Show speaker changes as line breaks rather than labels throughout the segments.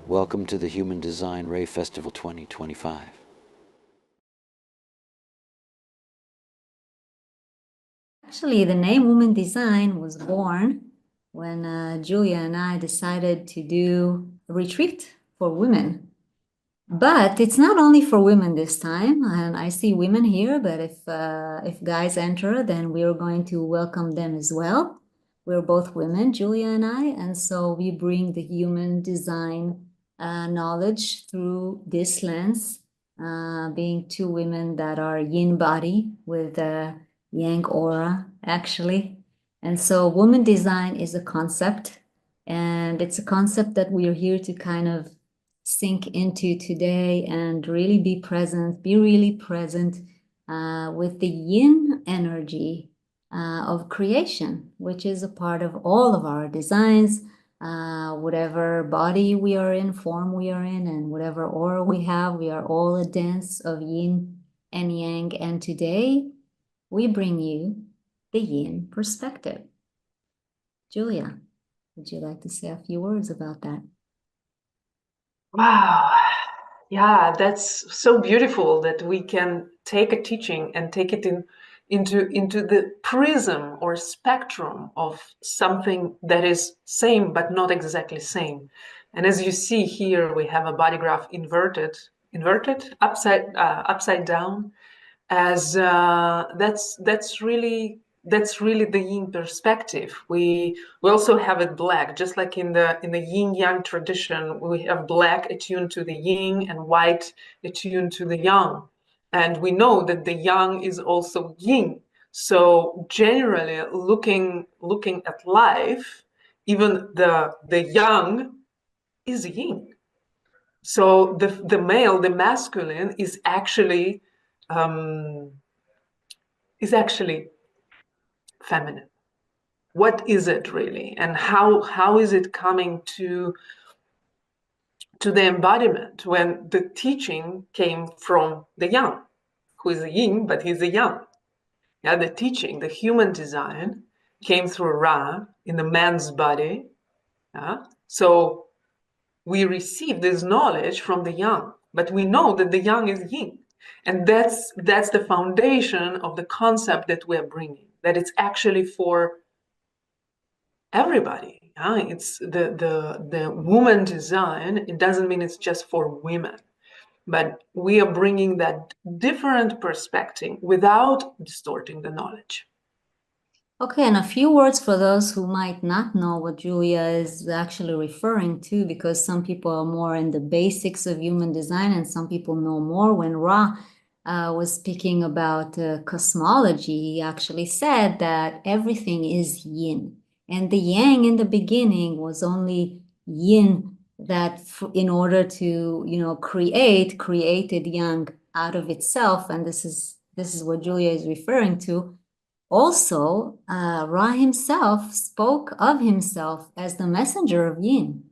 Welcome to the Human Design Ray Festival 2025.
Actually, the name Woman Design was born when Julia and I decided to do a retreat for women. But it's not only for women this time, and I see women here, but if guys enter, then we are going to welcome them as well. We're both women, Julia and I, and so we bring the human design knowledge through this lens, being two women that are yin body with a yang aura, actually. And so woman design is a concept, and it's a concept that we are here to kind of sink into today and really be really present with the yin energy of creation, which is a part of all of our designs, whatever body we are in, form we are in, and whatever aura we have, we are all a dance of yin and yang. And today we bring you the yin perspective. Julia, would you like to say a few words about that?
Wow. Yeah, that's so beautiful that we can take a teaching and take it into the prism or spectrum of something that is same but not exactly same. And as you see here, we have a body graph inverted, upside down, as that's really the yin perspective. We also have it black, just like in the yin yang tradition. We have black attuned to the yin and white attuned to the yang, and we know that the yang is also yin. So generally, looking at life, even the yang is yin. So the male, the masculine, is actually feminine. What is it really, and how is it coming to the embodiment when the teaching came from the yang, who is a yin but he's a yang? Yeah, the teaching, the human design, came through Ra in the man's body. Yeah? So we receive this knowledge from the yang, but we know that the yang is yin. And that's the foundation of the concept that we're bringing, that it's actually for everybody. It's the woman design. It doesn't mean it's just for women, but we are bringing that different perspective without distorting the knowledge.
Okay, and a few words for those who might not know what Julia is actually referring to, because some people are more in the basics of human design and some people know more. When Ra was speaking about cosmology, he actually said that everything is yin. And the yang in the beginning was only yin that in order to, created yang out of itself. And this is what Julia is referring to. Also, Ra himself spoke of himself as the messenger of yin.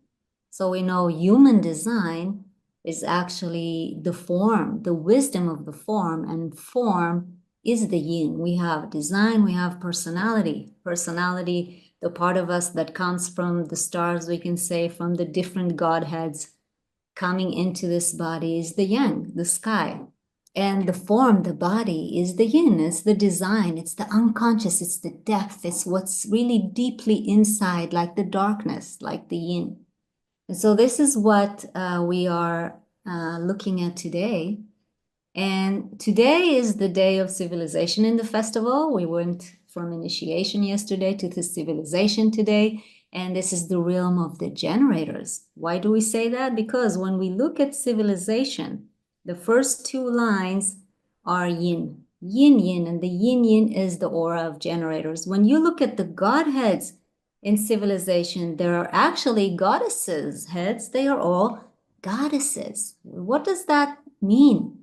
So we know human design is actually the form, the wisdom of the form, and form is the yin. We have design, we have personality. Personality, the part of us that comes from the stars, we can say, from the different godheads coming into this body is the yang, the sky. And the form, the body, is the yin. It's the design. It's the unconscious. It's the depth. It's what's really deeply inside, like the darkness, like the yin. And so this is what we are looking at today. And today is the day of civilization in the festival. We went from initiation yesterday to the civilization today. And this is the realm of the generators. Why do we say that? Because when we look at civilization, the first two lines are yin, yin, yin, and the yin, yin is the aura of generators. When you look at the godheads in civilization, there are actually goddesses' heads. They are all goddesses. What does that mean?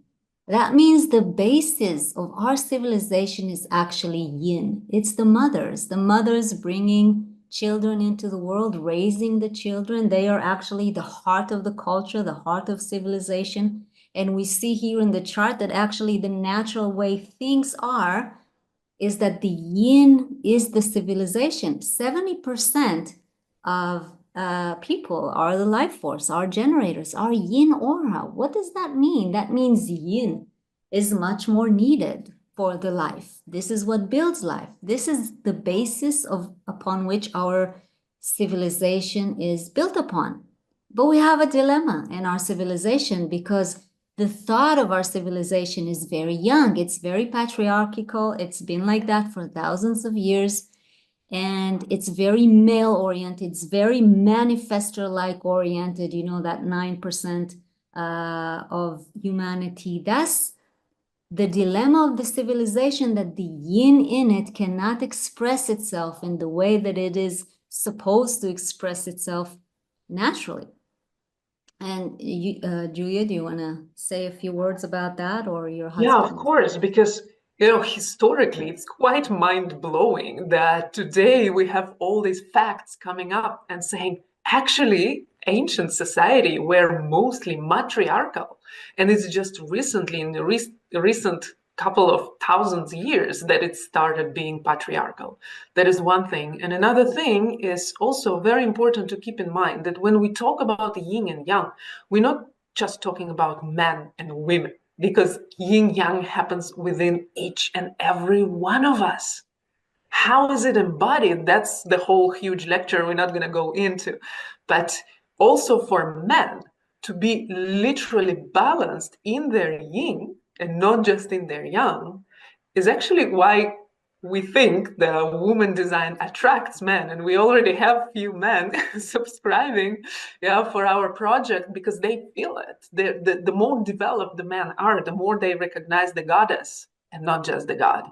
That means the basis of our civilization is actually yin. It's the mothers bringing children into the world, raising the children. They are actually the heart of the culture, the heart of civilization. And we see here in the chart that actually the natural way things are is that the yin is the civilization. 70% of people are the life force, our generators, our yin aura. What does that mean? That means yin is much more needed for the life. This is what builds life. This is the basis upon which our civilization is built upon. But we have a dilemma in our civilization because the thought of our civilization is very young. It's very patriarchal. It's been like that for thousands of years. And it's very male-oriented. It's very manifestor-like oriented. You know, that 9% of humanity. That's the dilemma of the civilization, that the yin in it cannot express itself in the way that it is supposed to express itself naturally. And you, Julia, do you want to say a few words about that, or your husband?
Yeah, of course, because historically, it's quite mind-blowing that today we have all these facts coming up and saying, actually, ancient society were mostly matriarchal, and it's just recently, in the recent couple of thousands years, that it started being patriarchal. That is one thing. And another thing is also very important to keep in mind, that when we talk about the yin and yang, we're not just talking about men and women, because yin yang happens within each and every one of us. How is it embodied? That's the whole huge lecture we're not going to go into. But also for men to be literally balanced in their yin and not just in their yang is actually why we think the woman design attracts men, and we already have few men subscribing, for our project, because they feel it. The more developed the men are, the more they recognize the goddess and not just the god.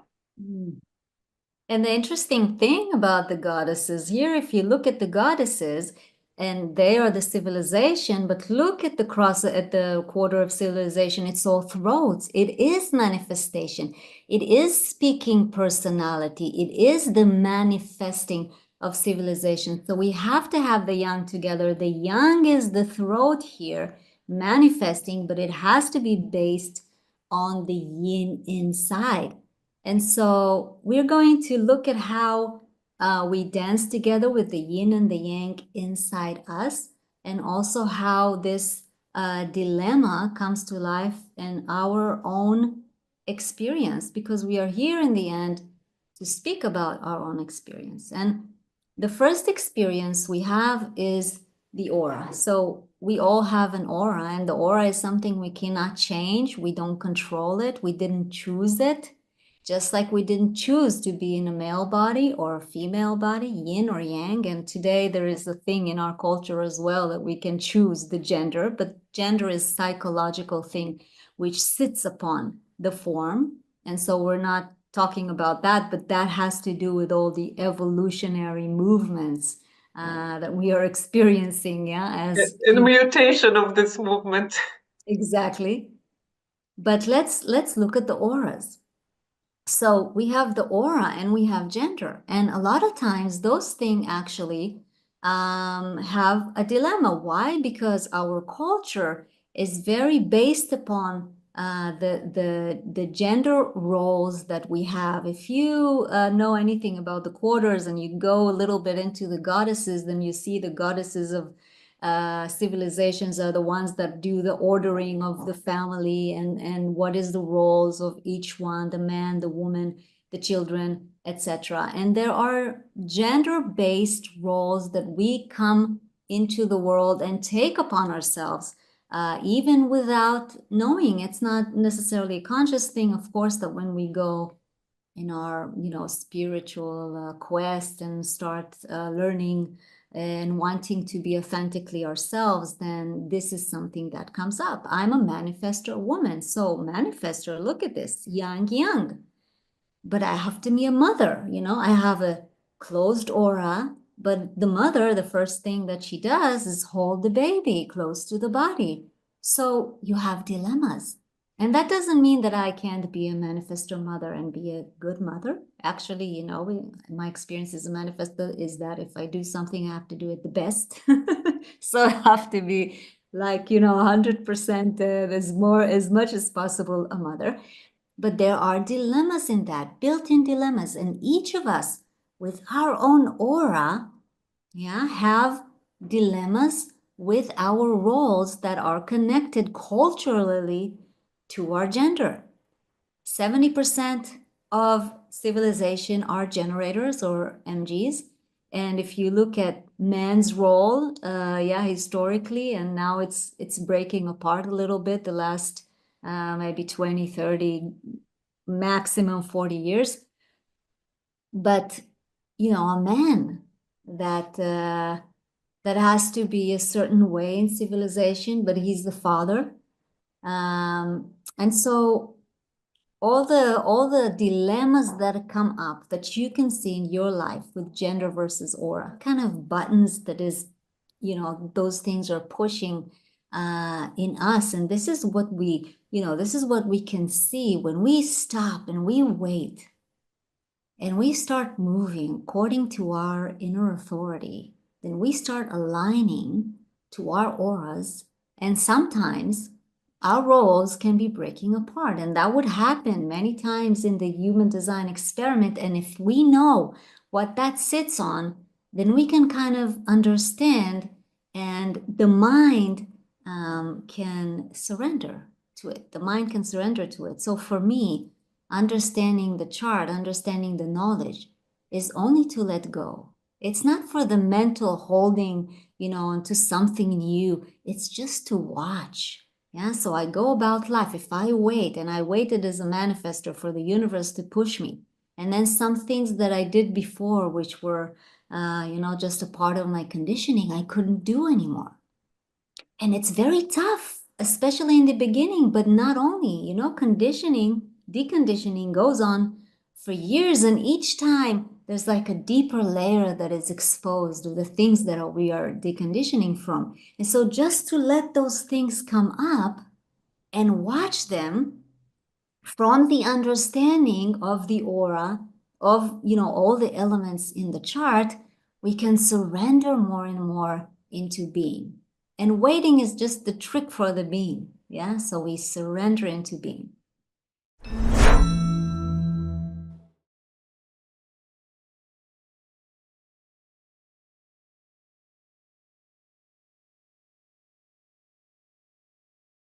And the interesting thing about the goddesses here, if you look at the goddesses, and they are the civilization, but look at the cross at the quarter of civilization, it's all throats. It is manifestation. It is speaking personality. It is the manifesting of civilization. So we have to have the yang together. The yang is the throat here, manifesting, but it has to be based on the yin inside. And so we're going to look at how we dance together with the yin and the yang inside us, and also how this dilemma comes to life in our own experience, because we are here in the end to speak about our own experience. And the first experience we have is the aura. So we all have an aura, and the aura is something we cannot change. We don't control it. We didn't choose it. Just like we didn't choose to be in a male body or a female body, yin or yang. And today there is a thing in our culture as well that we can choose the gender, but gender is a psychological thing which sits upon the form. And so we're not talking about that, but that has to do with all the evolutionary movements that we are experiencing, as
a mutation of this movement.
Exactly. But let's look at the auras. So we have the aura and we have gender. And a lot of times those things actually have a dilemma. Why? Because our culture is very based upon the gender roles that we have. If you know anything about the quarters and you go a little bit into the goddesses, then you see the goddesses of civilizations are the ones that do the ordering of the family and what is the roles of each one, the man, the woman, the children, etc. And there are gender-based roles that we come into the world and take upon ourselves, even without knowing. It's not necessarily a conscious thing, of course, that when we go in our, spiritual quest and start learning and wanting to be authentically ourselves, then this is something that comes up. I'm a manifestor woman. So manifestor, look at this, yang. But I have to be a mother, I have a closed aura, but the mother, the first thing that she does is hold the baby close to the body. So you have dilemmas. And that doesn't mean that I can't be a manifestor mother and be a good mother. Actually, my experience as a manifestor is that if I do something, I have to do it the best. So I have to be 100% as much as possible a mother. But there are dilemmas in that, built-in dilemmas. And each of us with our own aura, have dilemmas with our roles that are connected culturally to our gender. 70% of civilization are generators or MGs. And if you look at man's role, historically, and now it's breaking apart a little bit the last maybe 20, 30, maximum 40 years. But, a man that has to be a certain way in civilization, but he's the father. And so all the dilemmas that come up that you can see in your life with gender versus aura, kind of buttons that is, those things are pushing in us. And this is what we can see when we stop and we wait and we start moving according to our inner authority. Then we start aligning to our auras, and sometimes our roles can be breaking apart, and that would happen many times in the human design experiment. And if we know what that sits on, then we can kind of understand, and the mind can surrender to it. The mind can surrender to it. So for me, understanding the chart, understanding the knowledge is only to let go. It's not for the mental holding, onto something new. It's just to watch. Yeah, so I go about life. If I wait, and I waited as a manifestor for the universe to push me, and then some things that I did before, which were, just a part of my conditioning, I couldn't do anymore. And it's very tough, especially in the beginning, but not only, deconditioning goes on for years. And each time there's like a deeper layer that is exposed of the things that we are deconditioning from. And so just to let those things come up and watch them from the understanding of the aura, of, all the elements in the chart, we can surrender more and more into being. And waiting is just the trick for the being. Yeah, so we surrender into being.